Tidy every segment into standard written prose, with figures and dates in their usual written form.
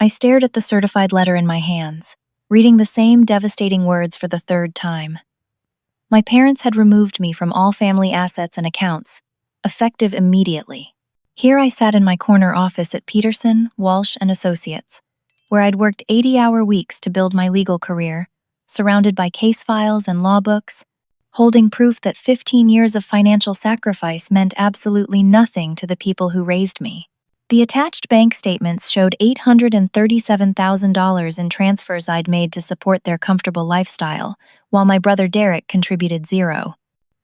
I stared at the certified letter in my hands, reading the same devastating words for the third time. My parents had removed me from all family assets and accounts, effective immediately. Here I sat in my corner office at Peterson, Walsh and Associates, where I'd worked 80-hour weeks to build my legal career, surrounded by case files and law books, holding proof that 15 years of financial sacrifice meant absolutely nothing to the people who raised me. The attached bank statements showed $837,000 in transfers I'd made to support their comfortable lifestyle, while my brother Derek contributed zero.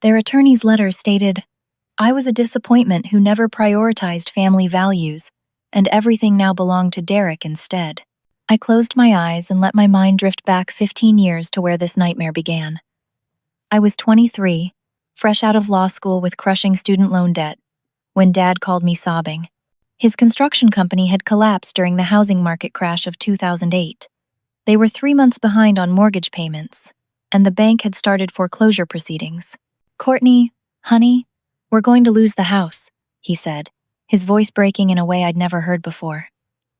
Their attorney's letter stated, "I was a disappointment who never prioritized family values, and everything now belonged to Derek instead." I closed my eyes and let my mind drift back 15 years to where this nightmare began. I was 23, fresh out of law school with crushing student loan debt, when Dad called me sobbing. His construction company had collapsed during the housing market crash of 2008. They were 3 months behind on mortgage payments, and the bank had started foreclosure proceedings. "Courtney, honey, we're going to lose the house," he said, his voice breaking in a way I'd never heard before.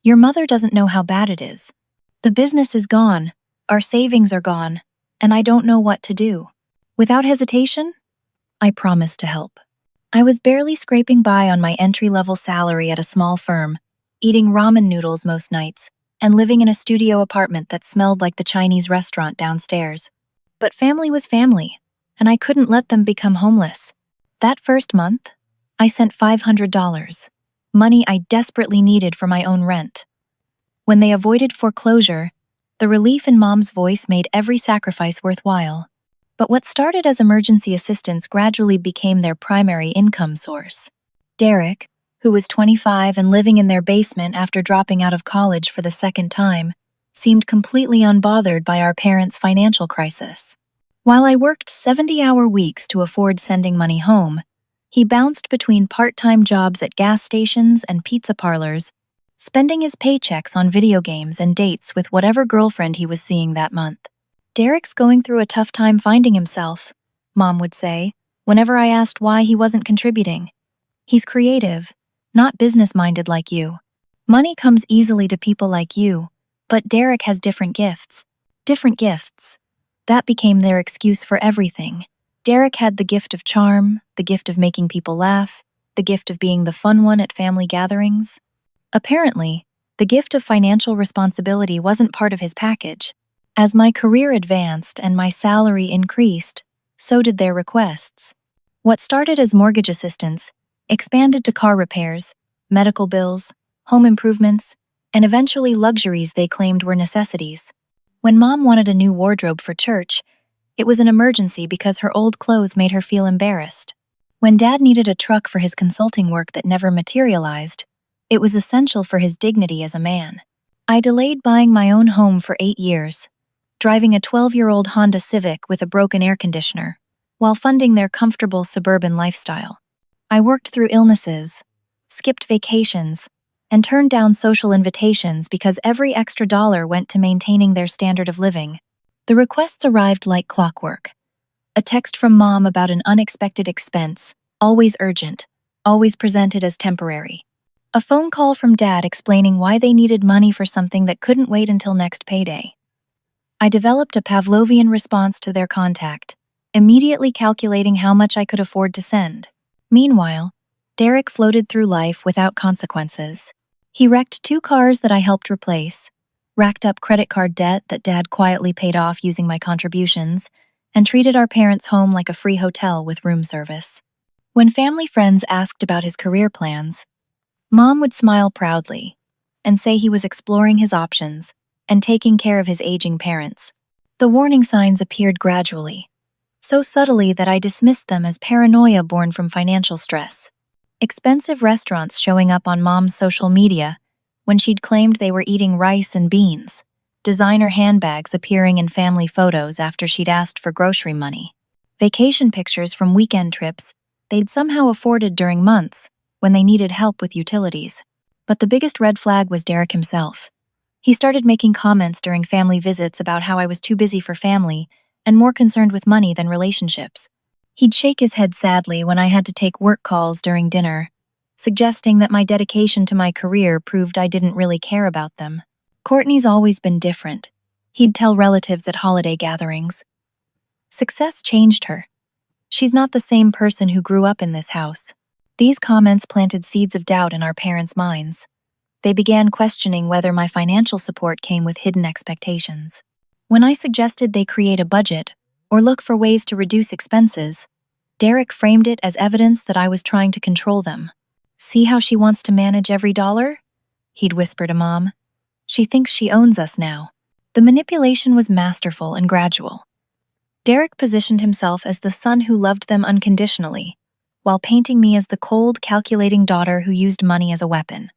"Your mother doesn't know how bad it is. The business is gone, our savings are gone, and I don't know what to do." Without hesitation, I promised to help. I was barely scraping by on my entry-level salary at a small firm, eating ramen noodles most nights, and living in a studio apartment that smelled like the Chinese restaurant downstairs. But family was family, and I couldn't let them become homeless. That first month, I sent $500, money I desperately needed for my own rent. When they avoided foreclosure, the relief in Mom's voice made every sacrifice worthwhile. But what started as emergency assistance gradually became their primary income source. Derek, who was 25 and living in their basement after dropping out of college for the second time, seemed completely unbothered by our parents' financial crisis. While I worked 70-hour weeks to afford sending money home, he bounced between part-time jobs at gas stations and pizza parlors, spending his paychecks on video games and dates with whatever girlfriend he was seeing that month. "Derek's going through a tough time finding himself," Mom would say, whenever I asked why he wasn't contributing. "He's creative, not business-minded like you. Money comes easily to people like you, but Derek has different gifts." Different gifts. That became their excuse for everything. Derek had the gift of charm, the gift of making people laugh, the gift of being the fun one at family gatherings. Apparently, the gift of financial responsibility wasn't part of his package. As my career advanced and my salary increased, so did their requests. What started as mortgage assistance expanded to car repairs, medical bills, home improvements, and eventually luxuries they claimed were necessities. When Mom wanted a new wardrobe for church, it was an emergency because her old clothes made her feel embarrassed. When Dad needed a truck for his consulting work that never materialized, it was essential for his dignity as a man. I delayed buying my own home for 8 years, driving a 12-year-old Honda Civic with a broken air conditioner, while funding their comfortable suburban lifestyle. I worked through illnesses, skipped vacations, and turned down social invitations because every extra dollar went to maintaining their standard of living. The requests arrived like clockwork. A text from Mom about an unexpected expense, always urgent, always presented as temporary. A phone call from Dad explaining why they needed money for something that couldn't wait until next payday. I developed a Pavlovian response to their contact, immediately calculating how much I could afford to send. Meanwhile, Derek floated through life without consequences. He wrecked 2 cars that I helped replace, racked up credit card debt that Dad quietly paid off using my contributions, and treated our parents' home like a free hotel with room service. When family friends asked about his career plans, Mom would smile proudly and say he was exploring his options and taking care of his aging parents. The warning signs appeared gradually, so subtly that I dismissed them as paranoia born from financial stress. Expensive restaurants showing up on Mom's social media when she'd claimed they were eating rice and beans, designer handbags appearing in family photos after she'd asked for grocery money, vacation pictures from weekend trips they'd somehow afforded during months when they needed help with utilities. But the biggest red flag was Derek himself. He started making comments during family visits about how I was too busy for family and more concerned with money than relationships. He'd shake his head sadly when I had to take work calls during dinner, suggesting that my dedication to my career proved I didn't really care about them. Courtney's always been different. He'd tell relatives at holiday gatherings. Success changed her. She's not the same person who grew up in this house. These comments planted seeds of doubt in our parents' minds. They began questioning whether my financial support came with hidden expectations. When I suggested they create a budget or look for ways to reduce expenses, Derek framed it as evidence that I was trying to control them. "See how she wants to manage every dollar?" he'd whisper to Mom. "She thinks she owns us now." The manipulation was masterful and gradual. Derek positioned himself as the son who loved them unconditionally, while painting me as the cold, calculating daughter who used money as a weapon.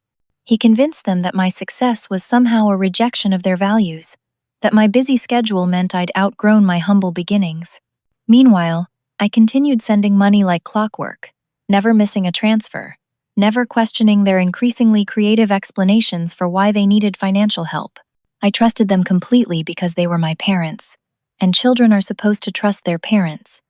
He convinced them that my success was somehow a rejection of their values, that my busy schedule meant I'd outgrown my humble beginnings. Meanwhile, I continued sending money like clockwork, never missing a transfer, never questioning their increasingly creative explanations for why they needed financial help. I trusted them completely because they were my parents, and children are supposed to trust their parents.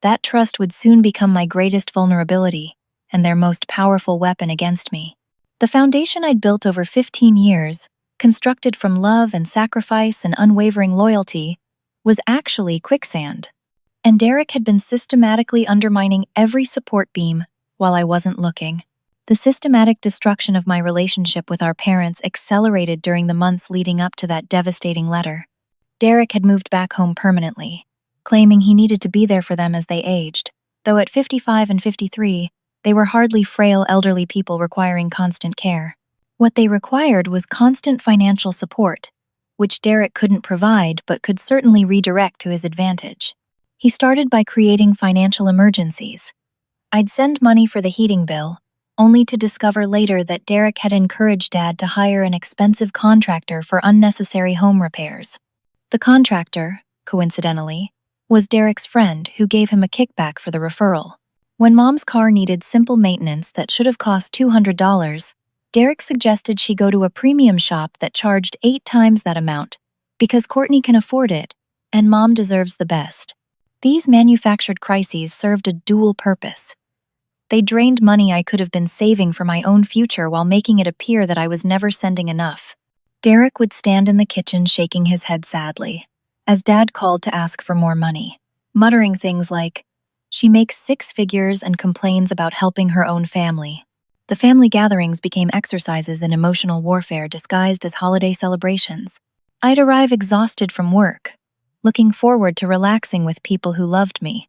That trust would soon become my greatest vulnerability and their most powerful weapon against me. The foundation I'd built over 15 years, constructed from love and sacrifice and unwavering loyalty, was actually quicksand. And Derek had been systematically undermining every support beam while I wasn't looking. The systematic destruction of my relationship with our parents accelerated during the months leading up to that devastating letter. Derek had moved back home permanently, claiming he needed to be there for them as they aged, though at 55 and 53, they were hardly frail elderly people requiring constant care. What they required was constant financial support, which Derek couldn't provide but could certainly redirect to his advantage. He started by creating financial emergencies. I'd send money for the heating bill, only to discover later that Derek had encouraged Dad to hire an expensive contractor for unnecessary home repairs. The contractor, coincidentally, was Derek's friend who gave him a kickback for the referral. When Mom's car needed simple maintenance that should have cost $200, Derek suggested she go to a premium shop that charged 8 times that amount, because Courtney can afford it, and Mom deserves the best. These manufactured crises served a dual purpose. They drained money I could have been saving for my own future while making it appear that I was never sending enough. Derek would stand in the kitchen shaking his head sadly, as Dad called to ask for more money, muttering things like, "She makes 6 figures and complains about helping her own family." The family gatherings became exercises in emotional warfare disguised as holiday celebrations. I'd arrive exhausted from work, looking forward to relaxing with people who loved me,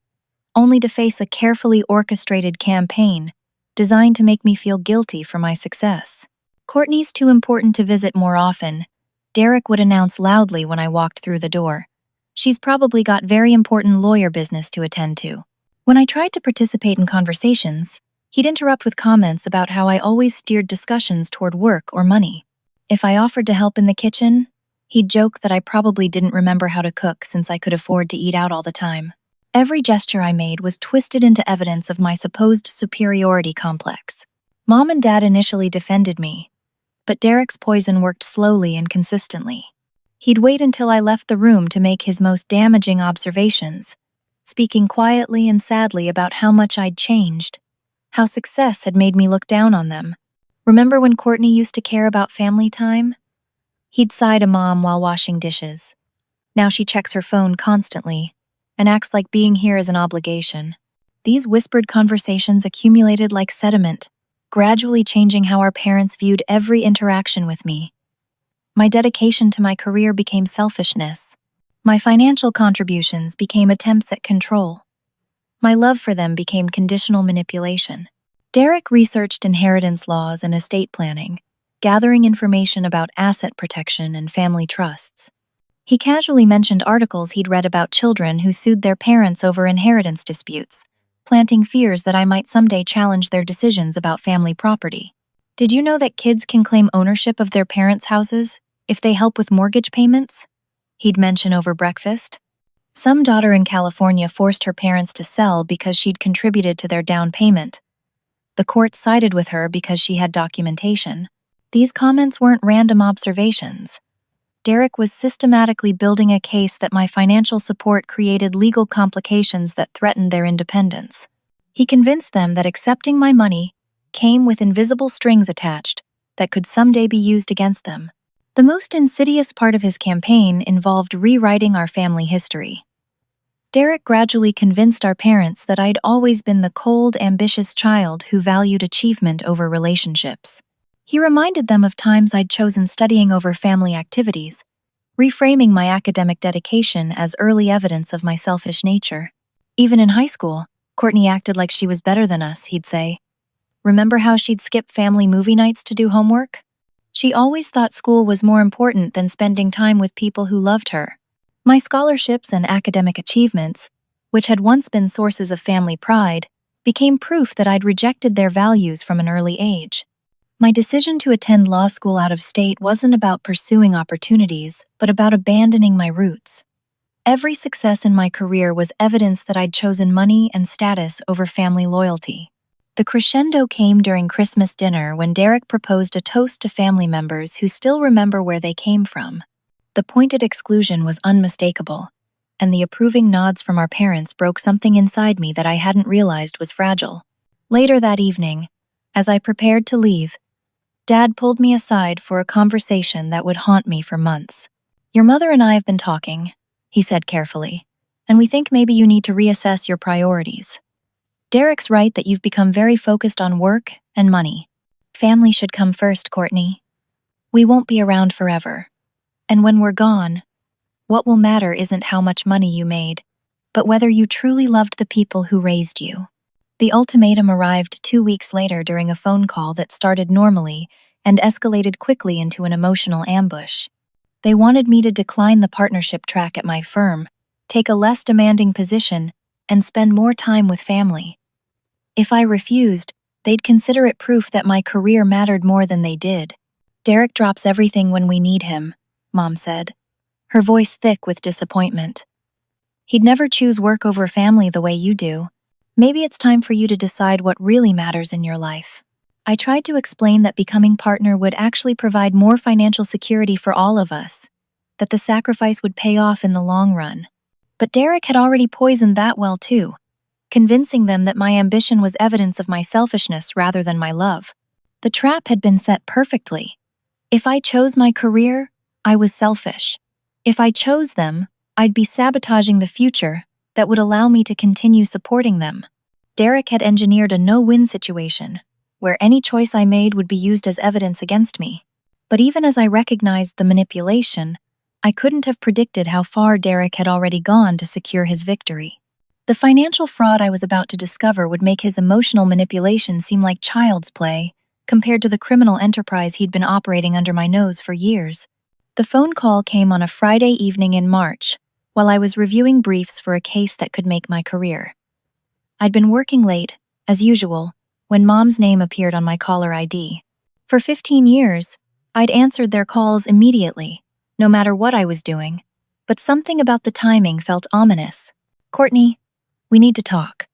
only to face a carefully orchestrated campaign designed to make me feel guilty for my success. "Courtney's too important to visit more often," Derek would announce loudly when I walked through the door. "She's probably got very important lawyer business to attend to." When I tried to participate in conversations, he'd interrupt with comments about how I always steered discussions toward work or money. If I offered to help in the kitchen, he'd joke that I probably didn't remember how to cook since I could afford to eat out all the time. Every gesture I made was twisted into evidence of my supposed superiority complex. Mom and Dad initially defended me, but Derek's poison worked slowly and consistently. He'd wait until I left the room to make his most damaging observations, speaking quietly and sadly about how much I'd changed, how success had made me look down on them. "Remember when Courtney used to care about family time?" He'd sigh to Mom while washing dishes. "Now she checks her phone constantly and acts like being here is an obligation." These whispered conversations accumulated like sediment, gradually changing how our parents viewed every interaction with me. My dedication to my career became selfishness. My financial contributions became attempts at control. My love for them became conditional manipulation. Derek researched inheritance laws and estate planning, gathering information about asset protection and family trusts. He casually mentioned articles he'd read about children who sued their parents over inheritance disputes, planting fears that I might someday challenge their decisions about family property. "Did you know that kids can claim ownership of their parents' houses if they help with mortgage payments?" he'd mention over breakfast. Some daughter in California forced her parents to sell because she'd contributed to their down payment. The court sided with her because she had documentation. These comments weren't random observations. Derek was systematically building a case that my financial support created legal complications that threatened their independence. He convinced them that accepting my money came with invisible strings attached that could someday be used against them. The most insidious part of his campaign involved rewriting our family history. Derek gradually convinced our parents that I'd always been the cold, ambitious child who valued achievement over relationships. He reminded them of times I'd chosen studying over family activities, reframing my academic dedication as early evidence of my selfish nature. Even in high school, Courtney acted like she was better than us, he'd say. Remember how she'd skip family movie nights to do homework? She always thought school was more important than spending time with people who loved her. My scholarships and academic achievements, which had once been sources of family pride, became proof that I'd rejected their values from an early age. My decision to attend law school out of state wasn't about pursuing opportunities, but about abandoning my roots. Every success in my career was evidence that I'd chosen money and status over family loyalty. The crescendo came during Christmas dinner when Derek proposed a toast to family members who still remember where they came from. The pointed exclusion was unmistakable, and the approving nods from our parents broke something inside me that I hadn't realized was fragile. Later that evening, as I prepared to leave, Dad pulled me aside for a conversation that would haunt me for months. "Your mother and I have been talking," he said carefully, "and we think maybe you need to reassess your priorities. Derek's right that you've become very focused on work and money. Family should come first, Courtney. We won't be around forever. And when we're gone, what will matter isn't how much money you made, but whether you truly loved the people who raised you." The ultimatum arrived 2 weeks later during a phone call that started normally and escalated quickly into an emotional ambush. They wanted me to decline the partnership track at my firm, take a less demanding position, and spend more time with family. If I refused, they'd consider it proof that my career mattered more than they did. "Derek drops everything when we need him," Mom said, her voice thick with disappointment. "He'd never choose work over family the way you do. Maybe it's time for you to decide what really matters in your life." I tried to explain that becoming partner would actually provide more financial security for all of us, that the sacrifice would pay off in the long run. But Derek had already poisoned that well too, convincing them that my ambition was evidence of my selfishness rather than my love. The trap had been set perfectly. If I chose my career, I was selfish. If I chose them, I'd be sabotaging the future that would allow me to continue supporting them. Derek had engineered a no-win situation, where any choice I made would be used as evidence against me. But even as I recognized the manipulation, I couldn't have predicted how far Derek had already gone to secure his victory. The financial fraud I was about to discover would make his emotional manipulation seem like child's play, compared to the criminal enterprise he'd been operating under my nose for years. The phone call came on a Friday evening in March, while I was reviewing briefs for a case that could make my career. I'd been working late, as usual, when Mom's name appeared on my caller ID. For 15 years, I'd answered their calls immediately, no matter what I was doing, but something about the timing felt ominous. "Courtney, we need to talk."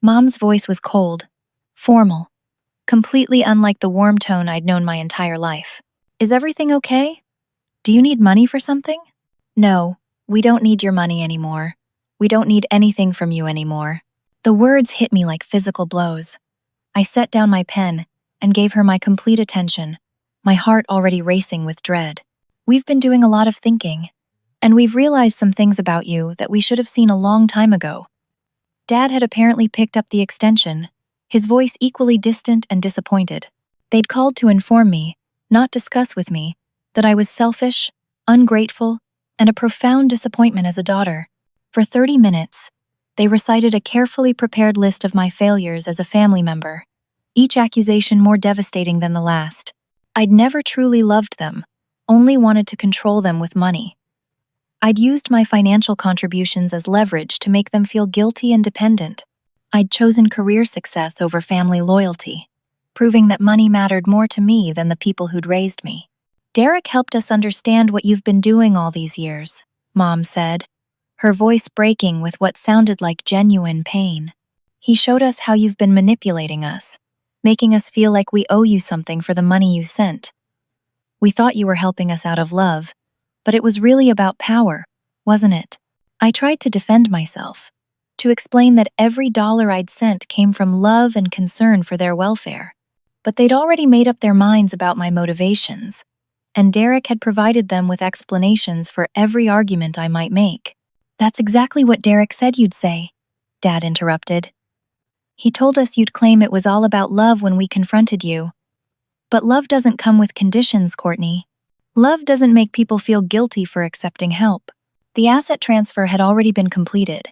Mom's voice was cold, formal, completely unlike the warm tone I'd known my entire life. "Is everything okay? Do you need money for something?" "No, we don't need your money anymore. We don't need anything from you anymore." The words hit me like physical blows. I set down my pen and gave her my complete attention, my heart already racing with dread. "We've been doing a lot of thinking, and we've realized some things about you that we should have seen a long time ago." Dad had apparently picked up the extension, his voice equally distant and disappointed. They'd called to inform me, not discuss with me, that I was selfish, ungrateful, and a profound disappointment as a daughter. For 30 minutes, they recited a carefully prepared list of my failures as a family member, each accusation more devastating than the last. I'd never truly loved them, only wanted to control them with money. I'd used my financial contributions as leverage to make them feel guilty and dependent. I'd chosen career success over family loyalty, proving that money mattered more to me than the people who'd raised me. "Derek helped us understand what you've been doing all these years," Mom said, her voice breaking with what sounded like genuine pain. "He showed us how you've been manipulating us, making us feel like we owe you something for the money you sent. We thought you were helping us out of love, but it was really about power, wasn't it?" I tried to defend myself, to explain that every dollar I'd sent came from love and concern for their welfare. But they'd already made up their minds about my motivations, and Derek had provided them with explanations for every argument I might make. "That's exactly what Derek said you'd say," Dad interrupted. "He told us you'd claim it was all about love when we confronted you. But love doesn't come with conditions, Courtney. Love doesn't make people feel guilty for accepting help." The asset transfer had already been completed.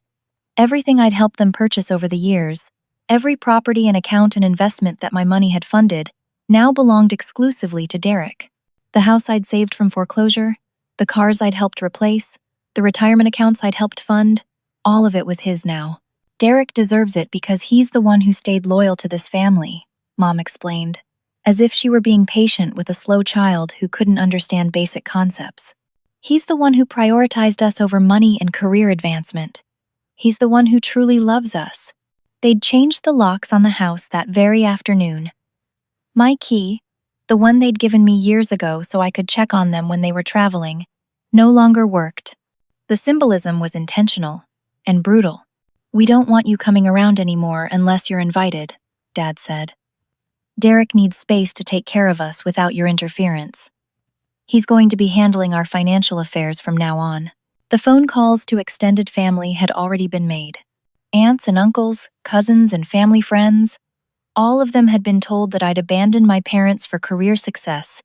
Everything I'd helped them purchase over the years, every property and account and investment that my money had funded, now belonged exclusively to Derek. The house I'd saved from foreclosure, the cars I'd helped replace, the retirement accounts I'd helped fund, all of it was his now. "Derek deserves it because he's the one who stayed loyal to this family," Mom explained, as if she were being patient with a slow child who couldn't understand basic concepts. "He's the one who prioritized us over money and career advancement. He's the one who truly loves us." They'd changed the locks on the house that very afternoon. My key, the one they'd given me years ago so I could check on them when they were traveling, no longer worked. The symbolism was intentional and brutal. "We don't want you coming around anymore unless you're invited," Dad said. "Derek needs space to take care of us without your interference. He's going to be handling our financial affairs from now on." The phone calls to extended family had already been made. Aunts and uncles, cousins and family friends, all of them had been told that I'd abandoned my parents for career success,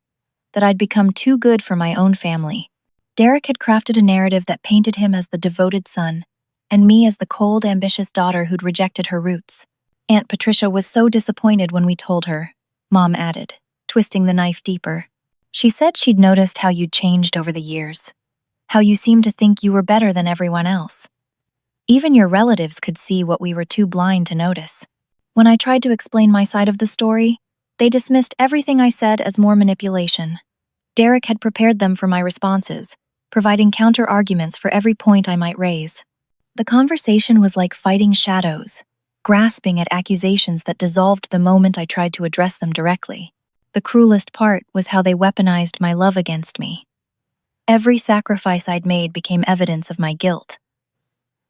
that I'd become too good for my own family. Derek had crafted a narrative that painted him as the devoted son, and me as the cold, ambitious daughter who'd rejected her roots. "Aunt Patricia was so disappointed when we told her," Mom added, twisting the knife deeper. "She said she'd noticed how you'd changed over the years, how you seemed to think you were better than everyone else. Even your relatives could see what we were too blind to notice." When I tried to explain my side of the story, they dismissed everything I said as more manipulation. Derek had prepared them for my responses, providing counter-arguments for every point I might raise. The conversation was like fighting shadows, grasping at accusations that dissolved the moment I tried to address them directly. The cruelest part was how they weaponized my love against me. Every sacrifice I'd made became evidence of my guilt.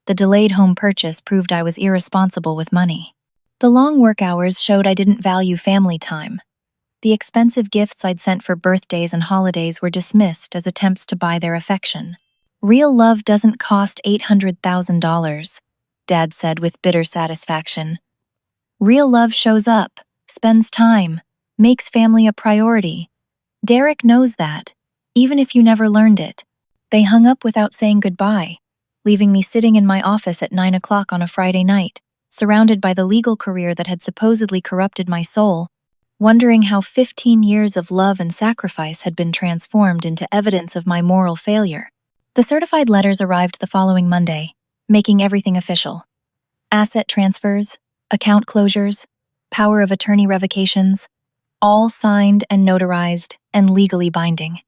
The delayed home purchase proved I was irresponsible with money. The long work hours showed I didn't value family time. The expensive gifts I'd sent for birthdays and holidays were dismissed as attempts to buy their affection. "Real love doesn't cost $800,000, Dad said with bitter satisfaction. "Real love shows up, spends time, makes family a priority. Derek knows that, even if you never learned it." They hung up without saying goodbye, leaving me sitting in my office at 9 o'clock on a Friday night, surrounded by the legal career that had supposedly corrupted my soul, wondering how 15 years of love and sacrifice had been transformed into evidence of my moral failure. The certified letters arrived the following Monday, making everything official. Asset transfers, account closures, power of attorney revocations, all signed and notarized and legally binding.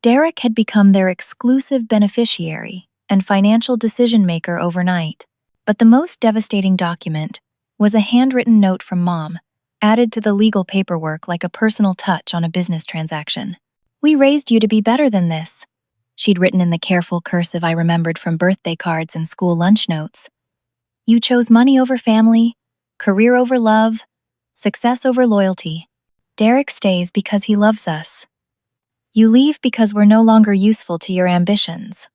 Derek had become their exclusive beneficiary and financial decision-maker overnight. But the most devastating document was a handwritten note from Mom, added to the legal paperwork like a personal touch on a business transaction. "We raised you to be better than this," she'd written in the careful cursive I remembered from birthday cards and school lunch notes. "You chose money over family, career over love, success over loyalty. Derek stays because he loves us. You leave because we're no longer useful to your ambitions.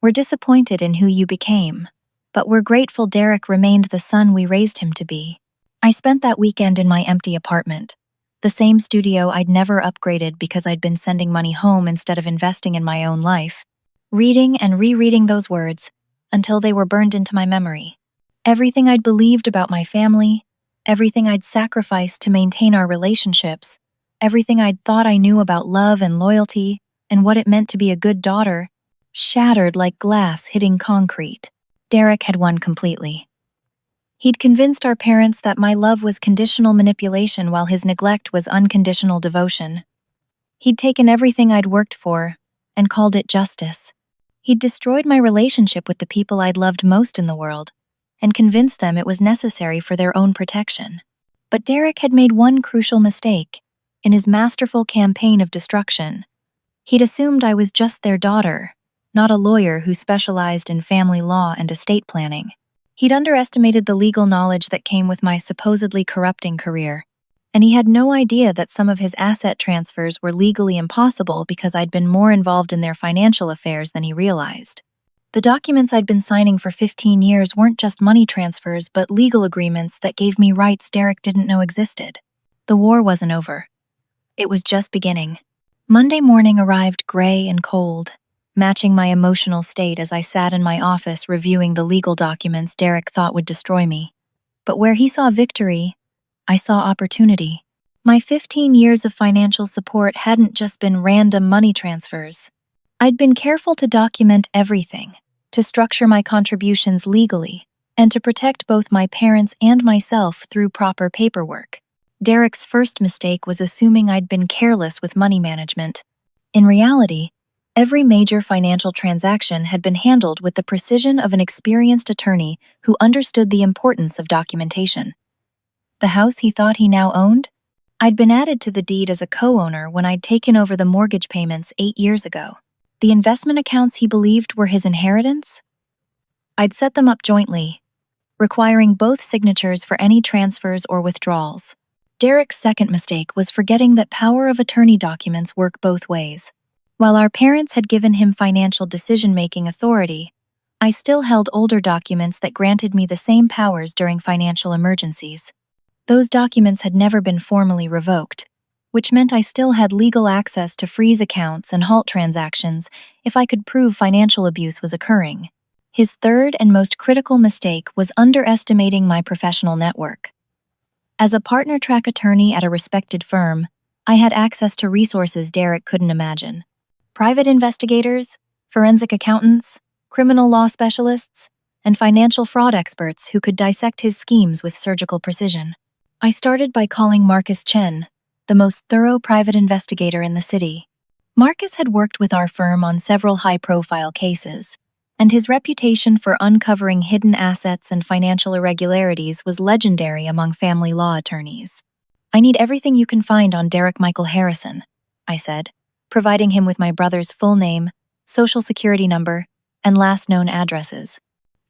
We're disappointed in who you became, but we're grateful Derek remained the son we raised him to be." I spent that weekend in my empty apartment, the same studio I'd never upgraded because I'd been sending money home instead of investing in my own life, reading and rereading those words until they were burned into my memory. Everything I'd believed about my family, everything I'd sacrificed to maintain our relationships, everything I'd thought I knew about love and loyalty and what it meant to be a good daughter, shattered like glass hitting concrete. Derek had won completely. He'd convinced our parents that my love was conditional manipulation while his neglect was unconditional devotion. He'd taken everything I'd worked for and called it justice. He'd destroyed my relationship with the people I'd loved most in the world and convinced them it was necessary for their own protection. But Derek had made one crucial mistake in his masterful campaign of destruction. He'd assumed I was just their daughter, not a lawyer who specialized in family law and estate planning. He'd underestimated the legal knowledge that came with my supposedly corrupting career. And he had no idea that some of his asset transfers were legally impossible because I'd been more involved in their financial affairs than he realized. The documents I'd been signing for 15 years weren't just money transfers, but legal agreements that gave me rights Derek didn't know existed. The war wasn't over. It was just beginning. Monday morning arrived gray and cold, matching my emotional state as I sat in my office reviewing the legal documents Derek thought would destroy me. But where he saw victory, I saw opportunity. My 15 years of financial support hadn't just been random money transfers. I'd been careful to document everything, to structure my contributions legally, and to protect both my parents and myself through proper paperwork. Derek's first mistake was assuming I'd been careless with money management. In reality, every major financial transaction had been handled with the precision of an experienced attorney who understood the importance of documentation. The house he thought he now owned? I'd been added to the deed as a co-owner when I'd taken over the mortgage payments 8 years ago. The investment accounts he believed were his inheritance? I'd set them up jointly, requiring both signatures for any transfers or withdrawals. Derek's second mistake was forgetting that power of attorney documents work both ways. While our parents had given him financial decision-making authority, I still held older documents that granted me the same powers during financial emergencies. Those documents had never been formally revoked, which meant I still had legal access to freeze accounts and halt transactions if I could prove financial abuse was occurring. His third and most critical mistake was underestimating my professional network. As a partner-track attorney at a respected firm, I had access to resources Derek couldn't imagine. Private investigators, forensic accountants, criminal law specialists, and financial fraud experts who could dissect his schemes with surgical precision. I started by calling Marcus Chen, the most thorough private investigator in the city. Marcus had worked with our firm on several high-profile cases, and his reputation for uncovering hidden assets and financial irregularities was legendary among family law attorneys. "I need everything you can find on Derek Michael Harrison," I said, providing him with my brother's full name, social security number, and last known addresses.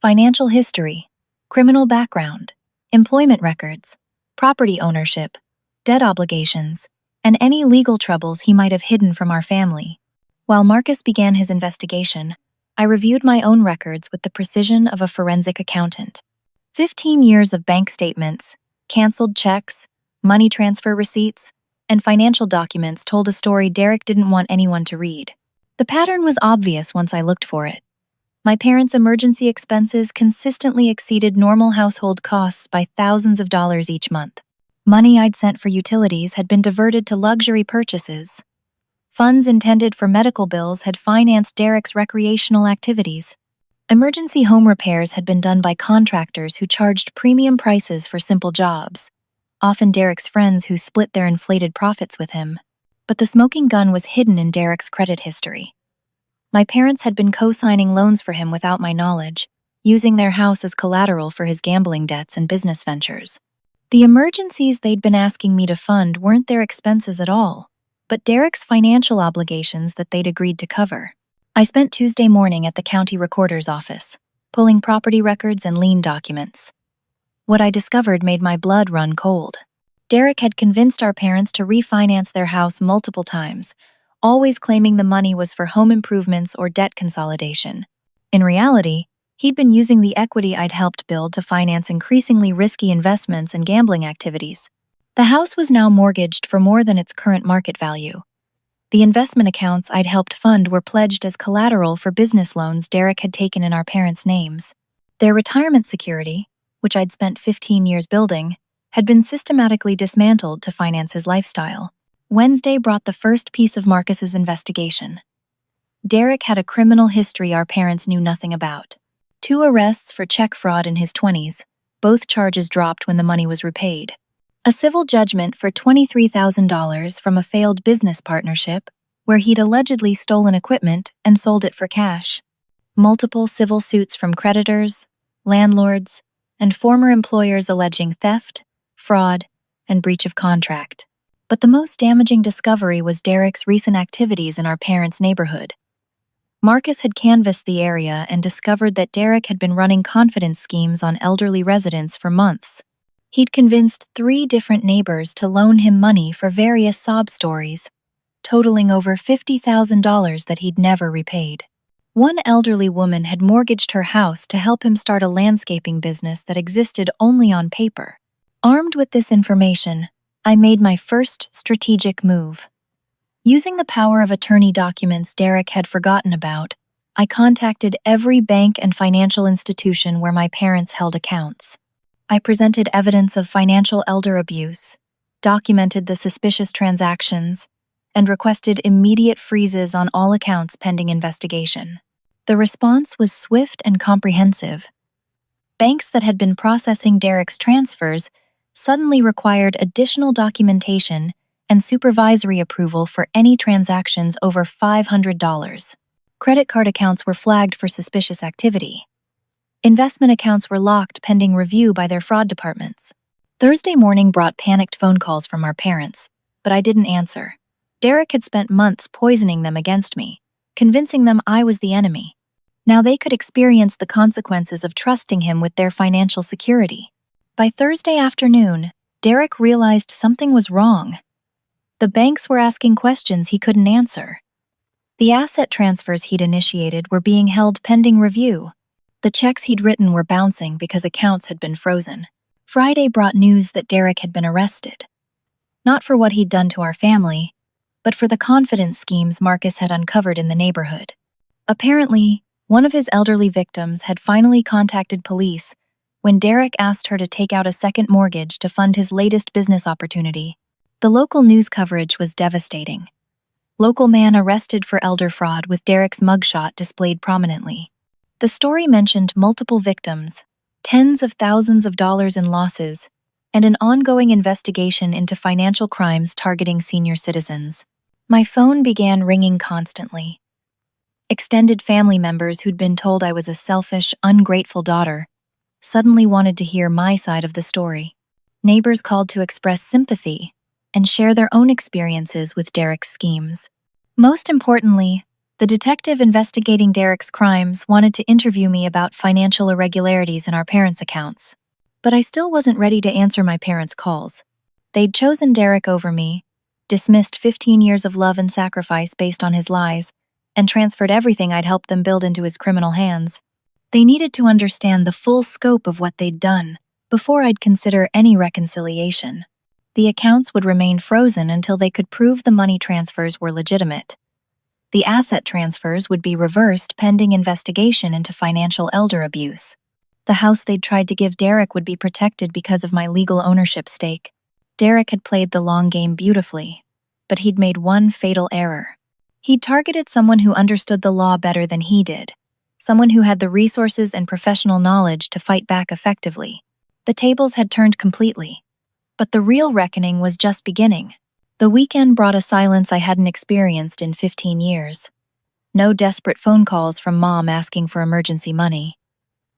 Financial history, criminal background, employment records, property ownership, debt obligations, and any legal troubles he might have hidden from our family. While Marcus began his investigation, I reviewed my own records with the precision of a forensic accountant. 15 years of bank statements, canceled checks, money transfer receipts, and financial documents told a story Derek didn't want anyone to read. The pattern was obvious once I looked for it. My parents' emergency expenses consistently exceeded normal household costs by thousands of dollars each month. Money I'd sent for utilities had been diverted to luxury purchases. Funds intended for medical bills had financed Derek's recreational activities. Emergency home repairs had been done by contractors who charged premium prices for simple jobs, often Derek's friends who split their inflated profits with him. But the smoking gun was hidden in Derek's credit history. My parents had been co-signing loans for him without my knowledge, using their house as collateral for his gambling debts and business ventures. The emergencies they'd been asking me to fund weren't their expenses at all, but Derek's financial obligations that they'd agreed to cover. I spent Tuesday morning at the county recorder's office, pulling property records and lien documents. What I discovered made my blood run cold. Derek had convinced our parents to refinance their house multiple times, always claiming the money was for home improvements or debt consolidation. In reality, he'd been using the equity I'd helped build to finance increasingly risky investments and gambling activities. The house was now mortgaged for more than its current market value. The investment accounts I'd helped fund were pledged as collateral for business loans Derek had taken in our parents' names. Their retirement security, which I'd spent 15 years building, had been systematically dismantled to finance his lifestyle. Wednesday brought the first piece of Marcus's investigation. Derek had a criminal history our parents knew nothing about. 2 arrests for check fraud in his 20s, both charges dropped when the money was repaid. A civil judgment for $23,000 from a failed business partnership, where he'd allegedly stolen equipment and sold it for cash. Multiple civil suits from creditors, landlords, and former employers alleging theft, fraud, and breach of contract. But the most damaging discovery was Derek's recent activities in our parents' neighborhood. Marcus had canvassed the area and discovered that Derek had been running confidence schemes on elderly residents for months. He'd convinced 3 different neighbors to loan him money for various sob stories, totaling over $50,000 that he'd never repaid. One elderly woman had mortgaged her house to help him start a landscaping business that existed only on paper. Armed with this information, I made my first strategic move. Using the power of attorney documents Derek had forgotten about, I contacted every bank and financial institution where my parents held accounts. I presented evidence of financial elder abuse, documented the suspicious transactions, and requested immediate freezes on all accounts pending investigation. The response was swift and comprehensive. Banks that had been processing Derek's transfers suddenly required additional documentation and supervisory approval for any transactions over $500. Credit card accounts were flagged for suspicious activity. Investment accounts were locked pending review by their fraud departments. Thursday morning brought panicked phone calls from our parents, but I didn't answer. Derek had spent months poisoning them against me, convincing them I was the enemy. Now they could experience the consequences of trusting him with their financial security. By Thursday afternoon, Derek realized something was wrong. The banks were asking questions he couldn't answer. The asset transfers he'd initiated were being held pending review. The checks he'd written were bouncing because accounts had been frozen. Friday brought news that Derek had been arrested. Not for what he'd done to our family, but for the confidence schemes Marcus had uncovered in the neighborhood. Apparently, one of his elderly victims had finally contacted police when Derek asked her to take out a second mortgage to fund his latest business opportunity. The local news coverage was devastating. Local man arrested for elder fraud with Derek's mugshot displayed prominently. The story mentioned multiple victims, tens of thousands of dollars in losses, and an ongoing investigation into financial crimes targeting senior citizens. My phone began ringing constantly. Extended family members who'd been told I was a selfish, ungrateful daughter suddenly wanted to hear my side of the story. Neighbors called to express sympathy and share their own experiences with Derek's schemes. Most importantly, the detective investigating Derek's crimes wanted to interview me about financial irregularities in our parents' accounts. But I still wasn't ready to answer my parents' calls. They'd chosen Derek over me, dismissed 15 years of love and sacrifice based on his lies, and transferred everything I'd helped them build into his criminal hands. They needed to understand the full scope of what they'd done before I'd consider any reconciliation. The accounts would remain frozen until they could prove the money transfers were legitimate. The asset transfers would be reversed pending investigation into financial elder abuse. The house they'd tried to give Derek would be protected because of my legal ownership stake. Derek had played the long game beautifully, but he'd made one fatal error. He'd targeted someone who understood the law better than he did, someone who had the resources and professional knowledge to fight back effectively. The tables had turned completely. But the real reckoning was just beginning. The weekend brought a silence I hadn't experienced in 15 years. No desperate phone calls from Mom asking for emergency money.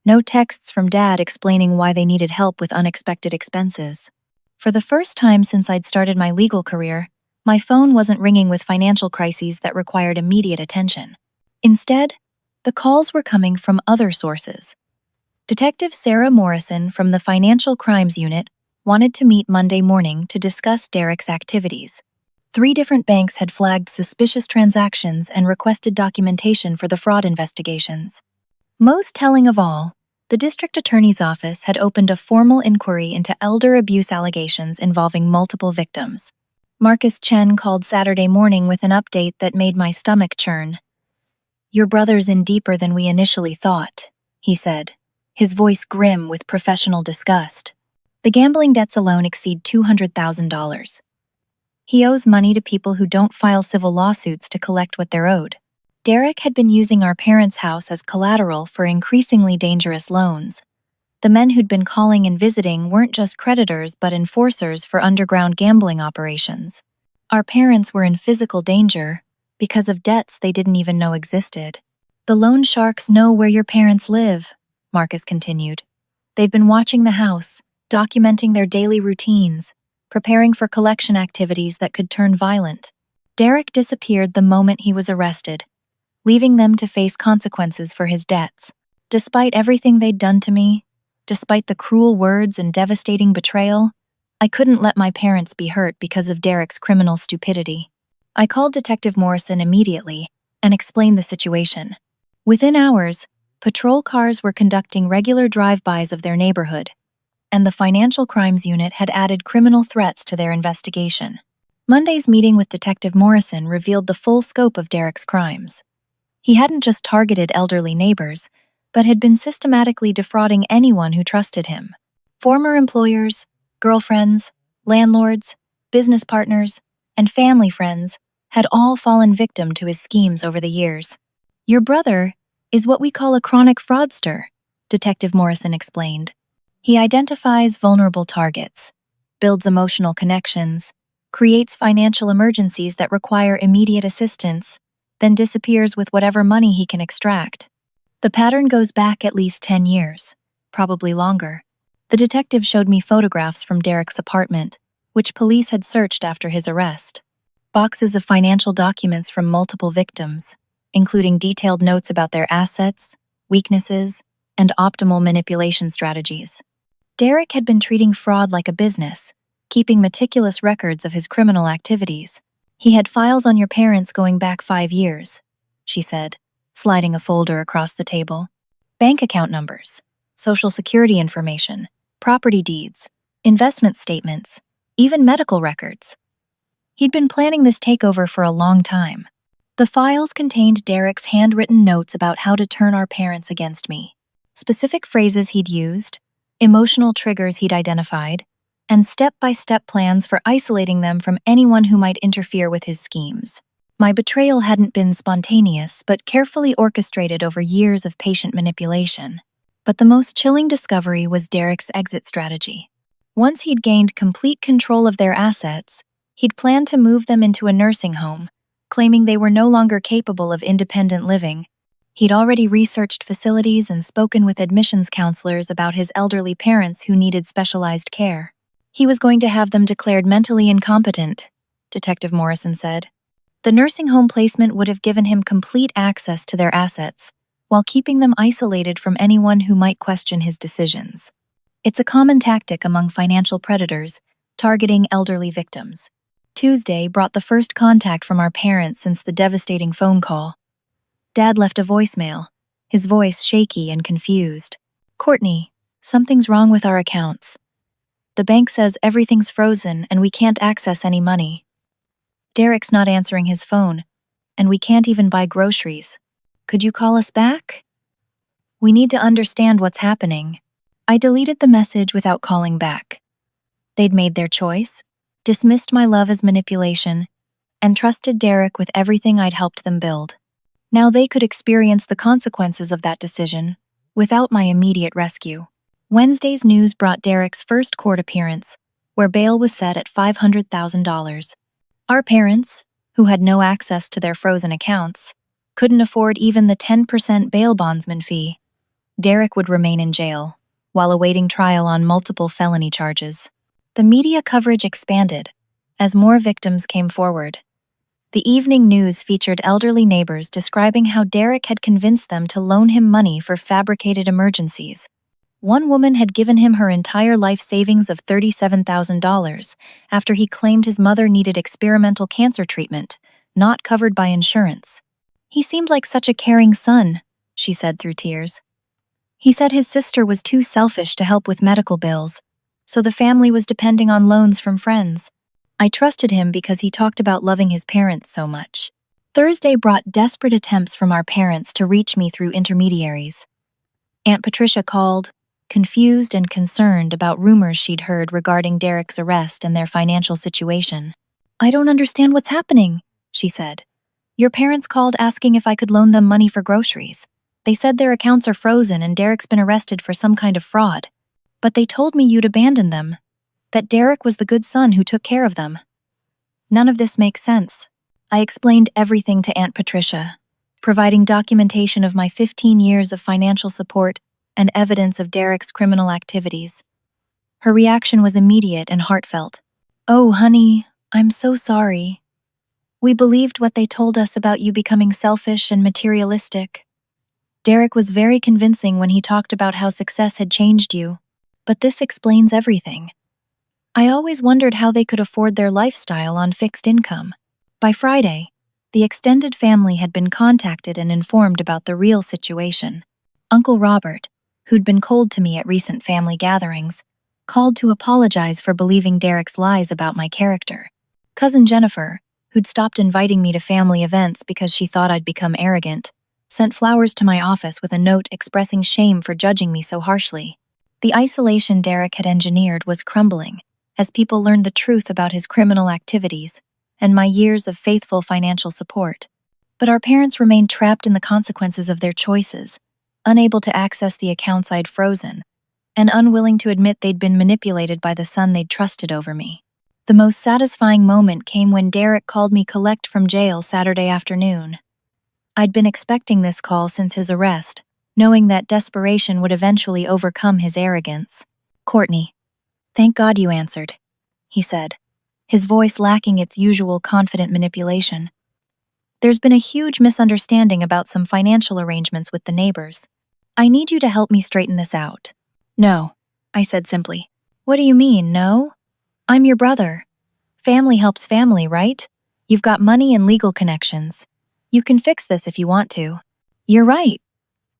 No texts from Dad explaining why they needed help with unexpected expenses. For the first time since I'd started my legal career, my phone wasn't ringing with financial crises that required immediate attention. Instead, the calls were coming from other sources. Detective Sarah Morrison from the Financial Crimes Unit wanted to meet Monday morning to discuss Derek's activities. 3 different banks had flagged suspicious transactions and requested documentation for the fraud investigations. Most telling of all, the district attorney's office had opened a formal inquiry into elder abuse allegations involving multiple victims. Marcus Chen called Saturday morning with an update that made my stomach churn. "Your brother's in deeper than we initially thought," he said, his voice grim with professional disgust. The gambling debts alone exceed $200,000. He owes money to people who don't file civil lawsuits to collect what they're owed. Derek had been using our parents' house as collateral for increasingly dangerous loans. The men who'd been calling and visiting weren't just creditors but enforcers for underground gambling operations. Our parents were in physical danger because of debts they didn't even know existed. "The loan sharks know where your parents live," Marcus continued. "They've been watching the house, documenting their daily routines, preparing for collection activities that could turn violent." Derek disappeared the moment he was arrested, leaving them to face consequences for his debts. Despite everything they'd done to me, Despite the cruel words and devastating betrayal, I couldn't let my parents be hurt because of Derek's criminal stupidity. I called Detective Morrison immediately and explained the situation. Within hours, patrol cars were conducting regular drive-bys of their neighborhood, and the Financial Crimes Unit had added criminal threats to their investigation. Monday's meeting with Detective Morrison revealed the full scope of Derek's crimes. He hadn't just targeted elderly neighbors, but had been systematically defrauding anyone who trusted him. Former employers, girlfriends, landlords, business partners, and family friends had all fallen victim to his schemes over the years. Your brother is what we call a chronic fraudster, Detective Morrison explained. He identifies vulnerable targets, builds emotional connections, creates financial emergencies that require immediate assistance, then disappears with whatever money he can extract. The pattern goes back at least 10 years, probably longer. The detective showed me photographs from Derek's apartment, which police had searched after his arrest. Boxes of financial documents from multiple victims, including detailed notes about their assets, weaknesses, and optimal manipulation strategies. Derek had been treating fraud like a business, keeping meticulous records of his criminal activities. He had files on your parents going back 5 years, she said, sliding a folder across the table. Bank account numbers, social security information, property deeds, investment statements, even medical records. He'd been planning this takeover for a long time. The files contained Derek's handwritten notes about how to turn our parents against me, specific phrases he'd used, emotional triggers he'd identified, and step-by-step plans for isolating them from anyone who might interfere with his schemes. My betrayal hadn't been spontaneous, but carefully orchestrated over years of patient manipulation. But the most chilling discovery was Derek's exit strategy. Once he'd gained complete control of their assets, he'd planned to move them into a nursing home, claiming they were no longer capable of independent living. He'd already researched facilities and spoken with admissions counselors about his elderly parents who needed specialized care. He was going to have them declared mentally incompetent, Detective Morrison said. The nursing home placement would have given him complete access to their assets, while keeping them isolated from anyone who might question his decisions. It's a common tactic among financial predators, targeting elderly victims. Tuesday brought the first contact from our parents since the devastating phone call. Dad left a voicemail, his voice shaky and confused. Courtney, something's wrong with our accounts. The bank says everything's frozen and we can't access any money. Derek's not answering his phone, and we can't even buy groceries. Could you call us back? We need to understand what's happening. I deleted the message without calling back. They'd made their choice, dismissed my love as manipulation, and trusted Derek with everything I'd helped them build. Now they could experience the consequences of that decision without my immediate rescue. Wednesday's news brought Derek's first court appearance, where bail was set at $500,000. Our parents, who had no access to their frozen accounts, couldn't afford even the 10% bail bondsman fee. Derek would remain in jail, while awaiting trial on multiple felony charges. The media coverage expanded, as more victims came forward. The evening news featured elderly neighbors describing how Derek had convinced them to loan him money for fabricated emergencies. One woman had given him her entire life savings of $37,000 after he claimed his mother needed experimental cancer treatment, not covered by insurance. He seemed like such a caring son, she said through tears. He said his sister was too selfish to help with medical bills, so the family was depending on loans from friends. I trusted him because he talked about loving his parents so much. Thursday brought desperate attempts from our parents to reach me through intermediaries. Aunt Patricia called, confused and concerned about rumors she'd heard regarding Derek's arrest and their financial situation. I don't understand what's happening, she said. Your parents called asking if I could loan them money for groceries. They said their accounts are frozen and Derek's been arrested for some kind of fraud. But they told me you'd abandoned them, that Derek was the good son who took care of them. None of this makes sense. I explained everything to Aunt Patricia, providing documentation of my 15 years of financial support and evidence of Derek's criminal activities. Her reaction was immediate and heartfelt. Oh, honey, I'm so sorry. We believed what they told us about you becoming selfish and materialistic. Derek was very convincing when he talked about how success had changed you. But this explains everything. I always wondered how they could afford their lifestyle on fixed income. By Friday, the extended family had been contacted and informed about the real situation. Uncle Robert, who'd been cold to me at recent family gatherings, called to apologize for believing Derek's lies about my character. Cousin Jennifer, who'd stopped inviting me to family events because she thought I'd become arrogant, sent flowers to my office with a note expressing shame for judging me so harshly. The isolation Derek had engineered was crumbling, as people learned the truth about his criminal activities and my years of faithful financial support. But our parents remained trapped in the consequences of their choices, unable to access the accounts I'd frozen, and unwilling to admit they'd been manipulated by the son they'd trusted over me. The most satisfying moment came when Derek called me collect from jail Saturday afternoon. I'd been expecting this call since his arrest, knowing that desperation would eventually overcome his arrogance. "Courtney, thank God you answered," he said, his voice lacking its usual confident manipulation. "There's been a huge misunderstanding about some financial arrangements with the neighbors. I need you to help me straighten this out." "No," I said simply. "What do you mean, no? I'm your brother. Family helps family, right? You've got money and legal connections. You can fix this if you want to." "You're right,"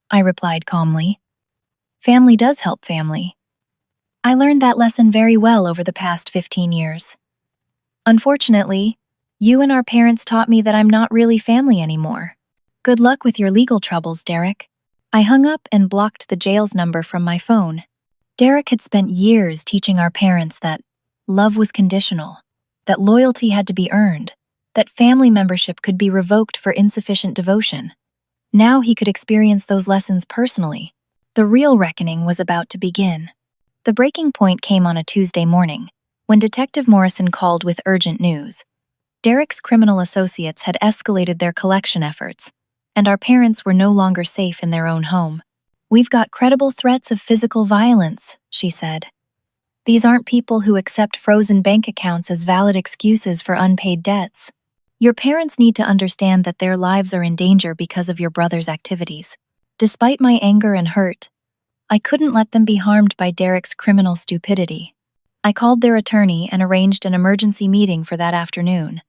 I replied calmly. "Family does help family. I learned that lesson very well over the past 15 years. Unfortunately, you and our parents taught me that I'm not really family anymore. Good luck with your legal troubles, Derek." I hung up and blocked the jail's number from my phone. Derek had spent years teaching our parents that love was conditional, that loyalty had to be earned, that family membership could be revoked for insufficient devotion. Now he could experience those lessons personally. The real reckoning was about to begin. The breaking point came on a Tuesday morning, when Detective Morrison called with urgent news. Derek's criminal associates had escalated their collection efforts, and our parents were no longer safe in their own home. "We've got credible threats of physical violence," she said. "These aren't people who accept frozen bank accounts as valid excuses for unpaid debts. Your parents need to understand that their lives are in danger because of your brother's activities." Despite my anger and hurt, I couldn't let them be harmed by Derek's criminal stupidity. I called their attorney and arranged an emergency meeting for that afternoon,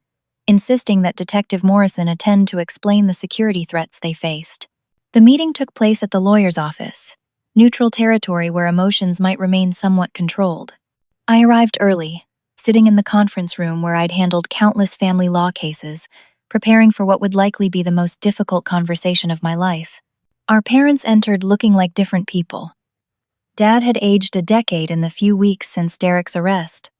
insisting that Detective Morrison attend to explain the security threats they faced. The meeting took place at the lawyer's office, neutral territory where emotions might remain somewhat controlled. I arrived early, sitting in the conference room where I'd handled countless family law cases, preparing for what would likely be the most difficult conversation of my life. Our parents entered looking like different people. Dad had aged a decade in the few weeks since Derek's arrest.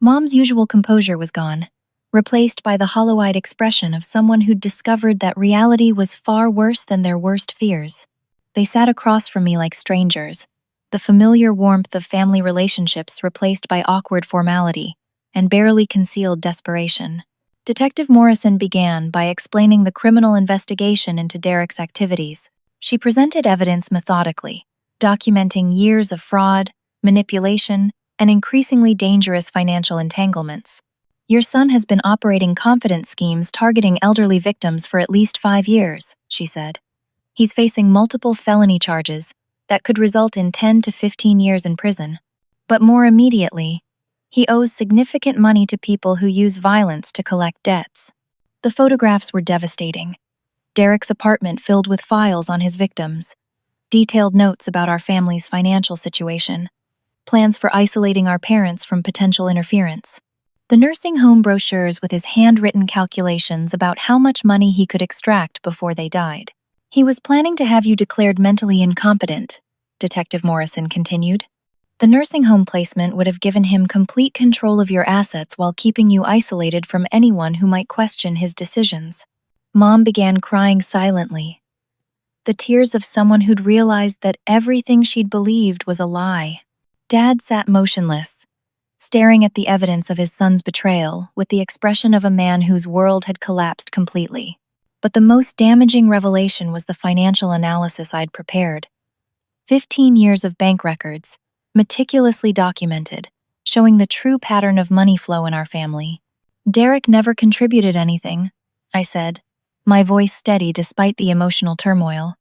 Mom's usual composure was gone, replaced by the hollow-eyed expression of someone who'd discovered that reality was far worse than their worst fears. They sat across from me like strangers, the familiar warmth of family relationships replaced by awkward formality and barely concealed desperation. Detective Morrison began by explaining the criminal investigation into Derek's activities. She presented evidence methodically, documenting years of fraud, manipulation, and increasingly dangerous financial entanglements. "Your son has been operating confidence schemes targeting elderly victims for at least 5 years, she said. "He's facing multiple felony charges that could result in 10 to 15 years in prison. But more immediately, he owes significant money to people who use violence to collect debts." The photographs were devastating. Derek's apartment filled with files on his victims, detailed notes about our family's financial situation, plans for isolating our parents from potential interference. The nursing home brochures with his handwritten calculations about how much money he could extract before they died. "He was planning to have you declared mentally incompetent," Detective Morrison continued. "The nursing home placement would have given him complete control of your assets while keeping you isolated from anyone who might question his decisions." Mom began crying silently, the tears of someone who'd realized that everything she'd believed was a lie. Dad sat motionless, staring at the evidence of his son's betrayal with the expression of a man whose world had collapsed completely. But the most damaging revelation was the financial analysis I'd prepared. 15 years of bank records, meticulously documented, showing the true pattern of money flow in our family. "Derek never contributed anything," I said, my voice steady despite the emotional turmoil.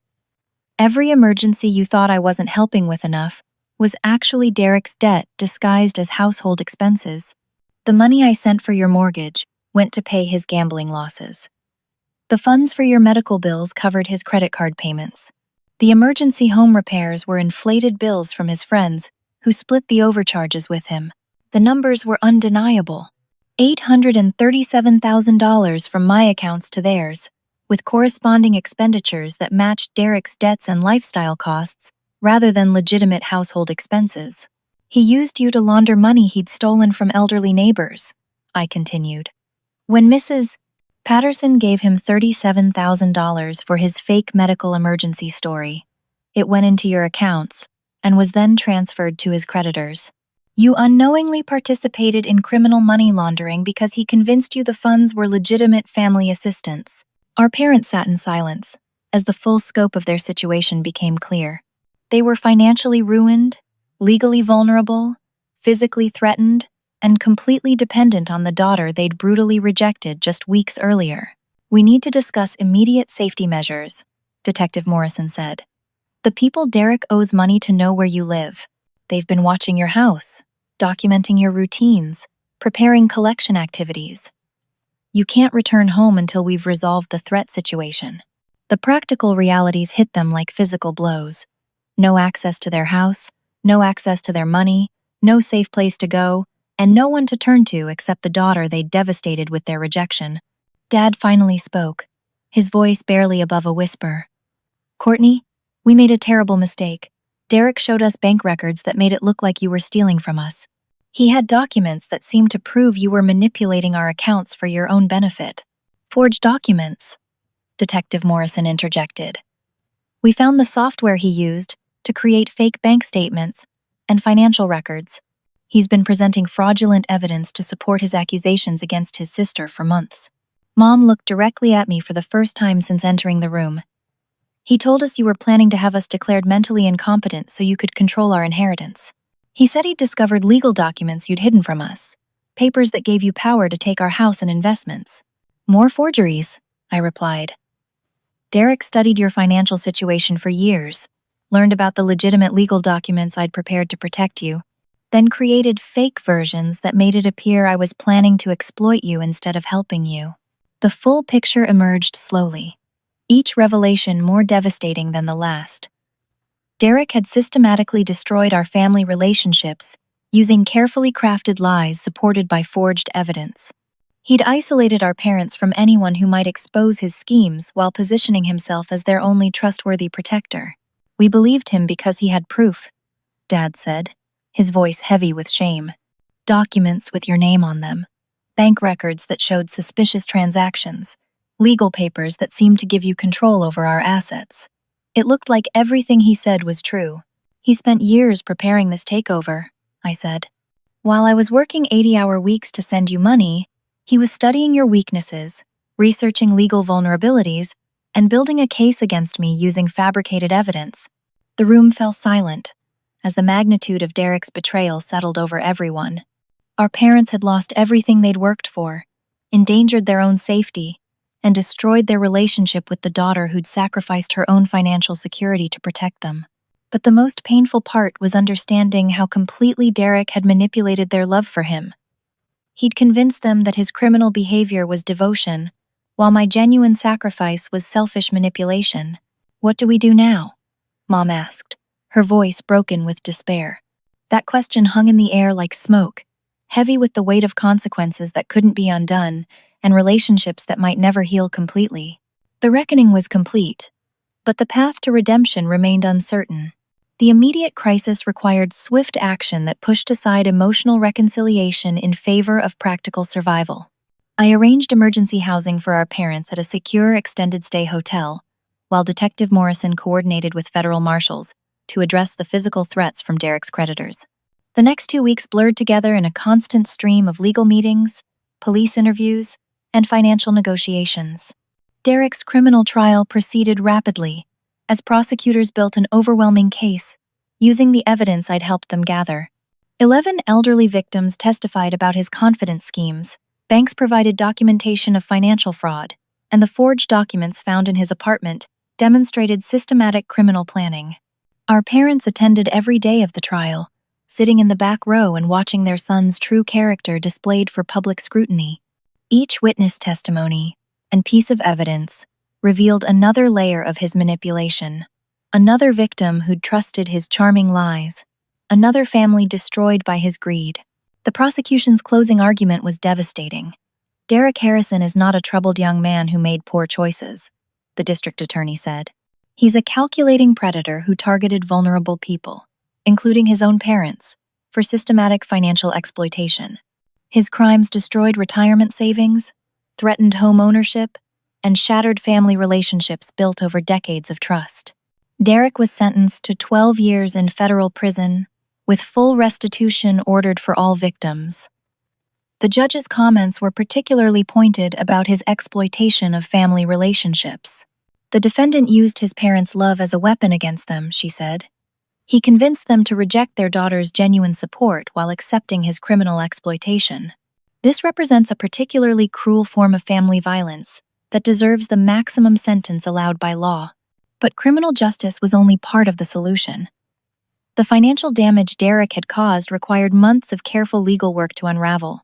Every emergency you thought I wasn't helping with enough was actually Derek's debt disguised as household expenses. The money I sent for your mortgage went to pay his gambling losses. The funds for your medical bills covered his credit card payments. The emergency home repairs were inflated bills from his friends, who split the overcharges with him. The numbers were undeniable. $837,000 from my accounts to theirs, with corresponding expenditures that matched Derek's debts and lifestyle costs rather than legitimate household expenses. He used you to launder money he'd stolen from elderly neighbors, I continued. When Mrs. Patterson gave him $37,000 for his fake medical emergency story, it went into your accounts and was then transferred to his creditors. You unknowingly participated in criminal money laundering because he convinced you the funds were legitimate family assistance. Our parents sat in silence as the full scope of their situation became clear. They were financially ruined, legally vulnerable, physically threatened, and completely dependent on the daughter they'd brutally rejected just weeks earlier. We need to discuss immediate safety measures, Detective Morrison said. The people Derek owes money to know where you live. They've been watching your house, documenting your routines, preparing collection activities. You can't return home until we've resolved the threat situation. The practical realities hit them like physical blows. No access to their house, no access to their money, no safe place to go, and no one to turn to except the daughter they'd devastated with their rejection. Dad finally spoke, his voice barely above a whisper. Courtney, we made a terrible mistake. Derek showed us bank records that made it look like you were stealing from us. He had documents that seemed to prove you were manipulating our accounts for your own benefit. Forged documents, Detective Morrison interjected. We found the software he used to create fake bank statements and financial records. He's been presenting fraudulent evidence to support his accusations against his sister for months. Mom looked directly at me for the first time since entering the room. He told us you were planning to have us declared mentally incompetent so you could control our inheritance. He said he'd discovered legal documents you'd hidden from us, papers that gave you power to take our house and investments. More forgeries, I replied. Derek studied your financial situation for years, learned about the legitimate legal documents I'd prepared to protect you, then created fake versions that made it appear I was planning to exploit you instead of helping you. The full picture emerged slowly, each revelation more devastating than the last. Derek had systematically destroyed our family relationships, using carefully crafted lies supported by forged evidence. He'd isolated our parents from anyone who might expose his schemes while positioning himself as their only trustworthy protector. We believed him because he had proof, Dad said, his voice heavy with shame. Documents with your name on them, bank records that showed suspicious transactions, legal papers that seemed to give you control over our assets. It looked like everything he said was true. He spent years preparing this takeover, I said. While I was working 80-hour weeks to send you money, he was studying your weaknesses, researching legal vulnerabilities, and building a case against me using fabricated evidence. The room fell silent as the magnitude of Derek's betrayal settled over everyone. Our parents had lost everything they'd worked for, endangered their own safety, and destroyed their relationship with the daughter who'd sacrificed her own financial security to protect them. But the most painful part was understanding how completely Derek had manipulated their love for him. He'd convinced them that his criminal behavior was devotion, while my genuine sacrifice was selfish manipulation. What do we do now? Mom asked, her voice broken with despair. That question hung in the air like smoke, heavy with the weight of consequences that couldn't be undone and relationships that might never heal completely. The reckoning was complete, but the path to redemption remained uncertain. The immediate crisis required swift action that pushed aside emotional reconciliation in favor of practical survival. I arranged emergency housing for our parents at a secure extended-stay hotel, while Detective Morrison coordinated with federal marshals to address the physical threats from Derek's creditors. The next 2 weeks blurred together in a constant stream of legal meetings, police interviews, and financial negotiations. Derek's criminal trial proceeded rapidly, as prosecutors built an overwhelming case, using the evidence I'd helped them gather. 11 elderly victims testified about his confidence schemes, banks provided documentation of financial fraud, and the forged documents found in his apartment demonstrated systematic criminal planning. Our parents attended every day of the trial, sitting in the back row and watching their son's true character displayed for public scrutiny. Each witness testimony and piece of evidence revealed another layer of his manipulation, another victim who'd trusted his charming lies, another family destroyed by his greed. The prosecution's closing argument was devastating. Derek Harrison is not a troubled young man who made poor choices, the district attorney said. He's a calculating predator who targeted vulnerable people, including his own parents, for systematic financial exploitation. His crimes destroyed retirement savings, threatened home ownership, and shattered family relationships built over decades of trust. Derek was sentenced to 12 years in federal prison, with full restitution ordered for all victims. The judge's comments were particularly pointed about his exploitation of family relationships. The defendant used his parents' love as a weapon against them, she said. He convinced them to reject their daughter's genuine support while accepting his criminal exploitation. This represents a particularly cruel form of family violence that deserves the maximum sentence allowed by law. But criminal justice was only part of the solution. The financial damage Derek had caused required months of careful legal work to unravel.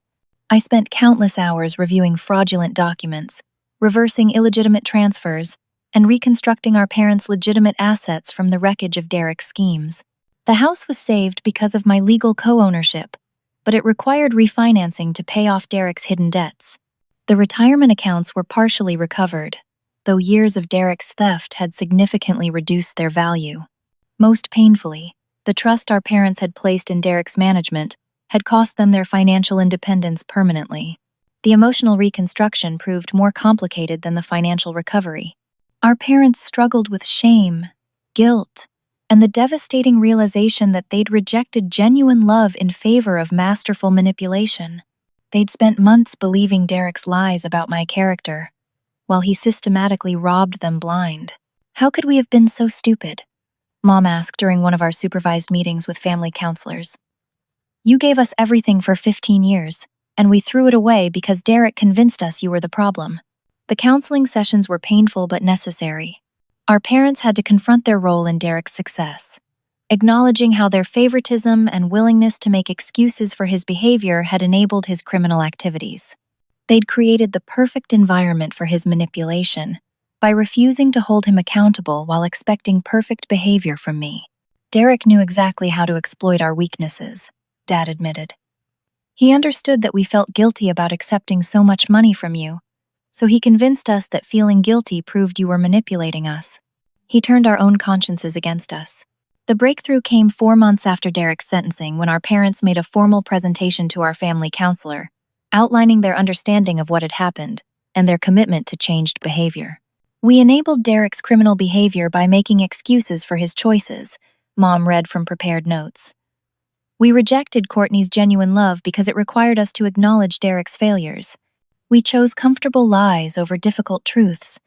I spent countless hours reviewing fraudulent documents, reversing illegitimate transfers, and reconstructing our parents' legitimate assets from the wreckage of Derek's schemes. The house was saved because of my legal co-ownership, but it required refinancing to pay off Derek's hidden debts. The retirement accounts were partially recovered, though years of Derek's theft had significantly reduced their value. Most painfully, the trust our parents had placed in Derek's management had cost them their financial independence permanently. The emotional reconstruction proved more complicated than the financial recovery. Our parents struggled with shame, guilt, and the devastating realization that they'd rejected genuine love in favor of masterful manipulation. They'd spent months believing Derek's lies about my character, while he systematically robbed them blind. How could we have been so stupid? Mom asked during one of our supervised meetings with family counselors. You gave us everything for 15 years, and we threw it away because Derek convinced us you were the problem. The counseling sessions were painful but necessary. Our parents had to confront their role in Derek's success, acknowledging how their favoritism and willingness to make excuses for his behavior had enabled his criminal activities. They'd created the perfect environment for his manipulation by refusing to hold him accountable while expecting perfect behavior from me. Derek knew exactly how to exploit our weaknesses, Dad admitted. He understood that we felt guilty about accepting so much money from you, so he convinced us that feeling guilty proved you were manipulating us. He turned our own consciences against us. The breakthrough came 4 months after Derek's sentencing when our parents made a formal presentation to our family counselor, outlining their understanding of what had happened and their commitment to changed behavior. We enabled Derek's criminal behavior by making excuses for his choices, Mom read from prepared notes. We rejected Courtney's genuine love because it required us to acknowledge Derek's failures. We chose comfortable lies over difficult truths,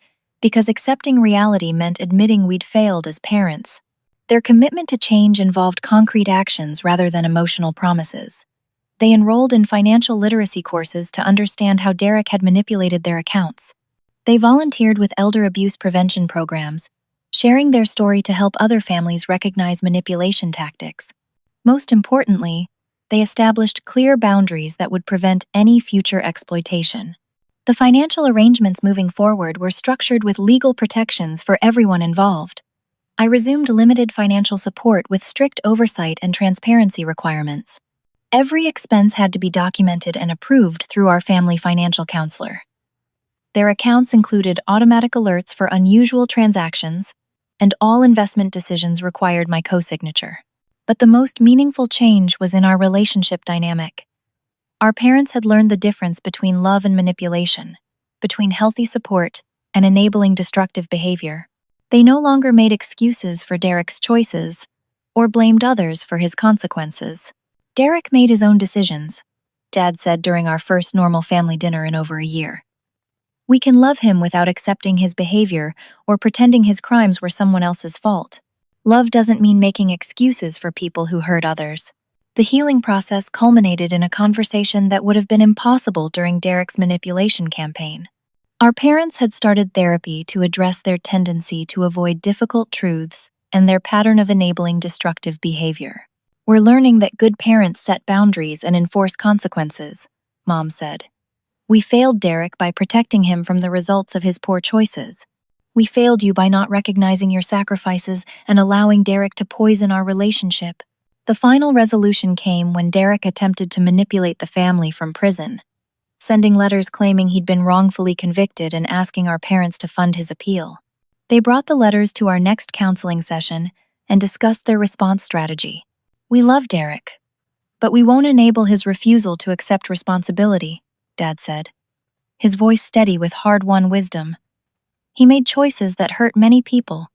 because accepting reality meant admitting we'd failed as parents. Their commitment to change involved concrete actions rather than emotional promises. They enrolled in financial literacy courses to understand how Derek had manipulated their accounts. They volunteered with elder abuse prevention programs, sharing their story to help other families recognize manipulation tactics. Most importantly, they established clear boundaries that would prevent any future exploitation. The financial arrangements moving forward were structured with legal protections for everyone involved. I resumed limited financial support with strict oversight and transparency requirements. Every expense had to be documented and approved through our family financial counselor. Their accounts included automatic alerts for unusual transactions, and all investment decisions required my co-signature. But the most meaningful change was in our relationship dynamic. Our parents had learned the difference between love and manipulation, between healthy support and enabling destructive behavior. They no longer made excuses for Derek's choices or blamed others for his consequences. Derek made his own decisions, Dad said during our first normal family dinner in over a year. We can love him without accepting his behavior or pretending his crimes were someone else's fault. Love doesn't mean making excuses for people who hurt others. The healing process culminated in a conversation that would have been impossible during Derek's manipulation campaign. Our parents had started therapy to address their tendency to avoid difficult truths and their pattern of enabling destructive behavior. We're learning that good parents set boundaries and enforce consequences, Mom said. We failed Derek by protecting him from the results of his poor choices. We failed you by not recognizing your sacrifices and allowing Derek to poison our relationship. The final resolution came when Derek attempted to manipulate the family from prison, sending letters claiming he'd been wrongfully convicted and asking our parents to fund his appeal. They brought the letters to our next counseling session and discussed their response strategy. We love Derek, but we won't enable his refusal to accept responsibility, Dad said, his voice steady with hard-won wisdom. He made choices that hurt many people,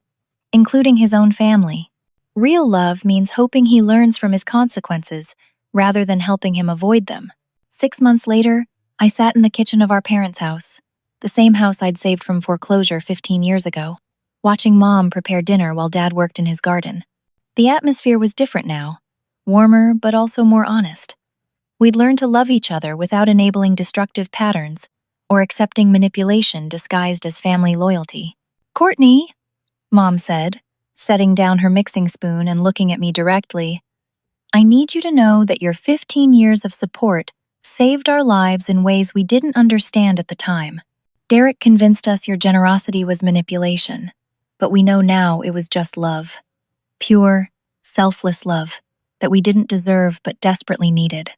including his own family. Real love means hoping he learns from his consequences rather than helping him avoid them. 6 months later, I sat in the kitchen of our parents' house, the same house I'd saved from foreclosure 15 years ago, watching Mom prepare dinner while Dad worked in his garden. The atmosphere was different now, warmer but also more honest. We'd learned to love each other without enabling destructive patterns or accepting manipulation disguised as family loyalty. Courtney, Mom said, setting down her mixing spoon and looking at me directly, I need you to know that your 15 years of support saved our lives in ways we didn't understand at the time. Derek convinced us your generosity was manipulation, but we know now it was just love. Pure, selfless love that we didn't deserve but desperately needed.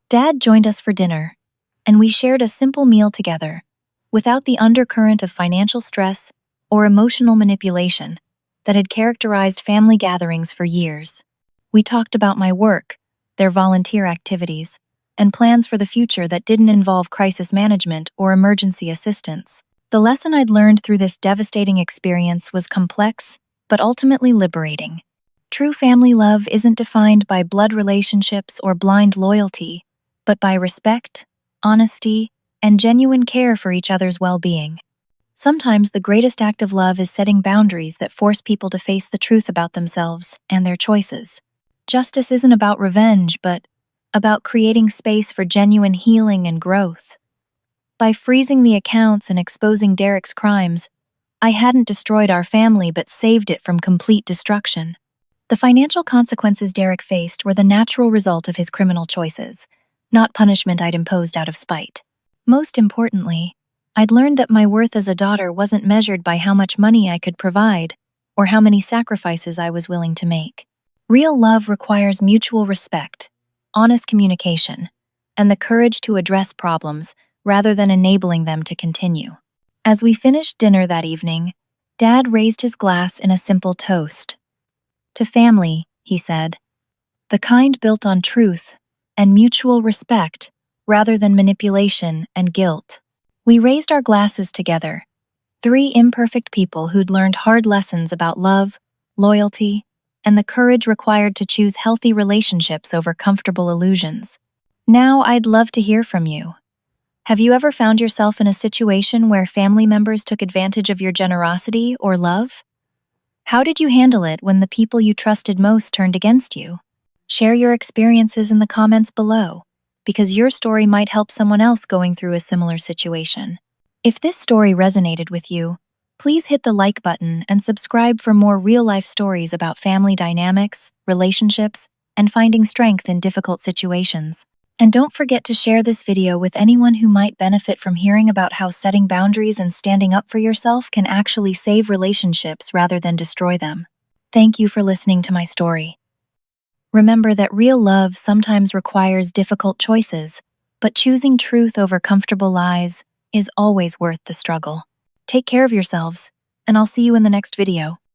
Dad joined us for dinner, and we shared a simple meal together, without the undercurrent of financial stress or emotional manipulation that had characterized family gatherings for years. We talked about my work, their volunteer activities, and plans for the future that didn't involve crisis management or emergency assistance. The lesson I'd learned through this devastating experience was complex, but ultimately liberating. True family love isn't defined by blood relationships or blind loyalty, but by respect, honesty, and genuine care for each other's well-being. Sometimes the greatest act of love is setting boundaries that force people to face the truth about themselves and their choices. Justice isn't about revenge, but about creating space for genuine healing and growth. By freezing the accounts and exposing Derek's crimes, I hadn't destroyed our family but saved it from complete destruction. The financial consequences Derek faced were the natural result of his criminal choices, not punishment I'd imposed out of spite. Most importantly, I'd learned that my worth as a daughter wasn't measured by how much money I could provide or how many sacrifices I was willing to make. Real love requires mutual respect, honest communication, and the courage to address problems rather than enabling them to continue. As we finished dinner that evening, Dad raised his glass in a simple toast. To family, he said, the kind built on truth and mutual respect rather than manipulation and guilt. We raised our glasses together, 3 imperfect people who'd learned hard lessons about love, loyalty, and the courage required to choose healthy relationships over comfortable illusions. Now I'd love to hear from you. Have you ever found yourself in a situation where family members took advantage of your generosity or love? How did you handle it when the people you trusted most turned against you? Share your experiences in the comments below, because your story might help someone else going through a similar situation. If this story resonated with you, please hit the like button and subscribe for more real-life stories about family dynamics, relationships, and finding strength in difficult situations. And don't forget to share this video with anyone who might benefit from hearing about how setting boundaries and standing up for yourself can actually save relationships rather than destroy them. Thank you for listening to my story. Remember that real love sometimes requires difficult choices, but choosing truth over comfortable lies is always worth the struggle. Take care of yourselves, and I'll see you in the next video.